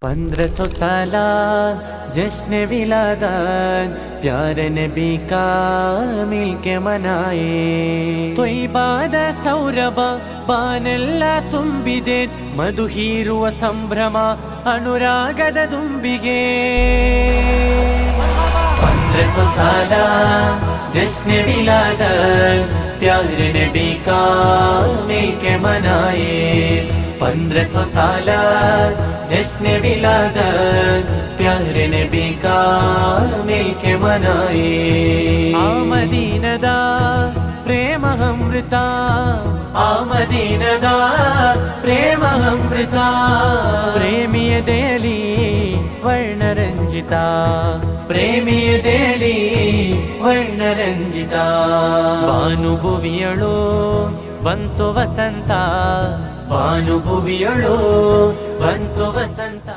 1500 साला जश्न विलादत प्यारे नबी का मिलके मनाए ತ್ವಯ್ಬಾದ ಸೌರಭ ಬಾನೆಲ್ಲ ತುಂಬಿದೆ ಮಧು ಹೀರುವ ಸಂಭ್ರಮ ಅನುರಾಗದ ದುಂಬಿಗೆ 1500 साला जश्न विलादत प्यारे नबी का मिलके मनाए 1500 साला जश्न विलादत प्यारे नबी का मिलके मनाए मदीनदा प्रेम अमृता मदीनदा प्रेम अमृता प्रेमिय देली वर्णರಂಜಿತ ಪ್ರೇಮಿಯ ದೇಲಿ ವರ್ಣರಂಜಿತ ಭಾನುಭುವಿಯಳು ಬಂತು ವಸಂತ ಭಾನುಭುವಿಯಳು ಬಂತು ವಸಂತ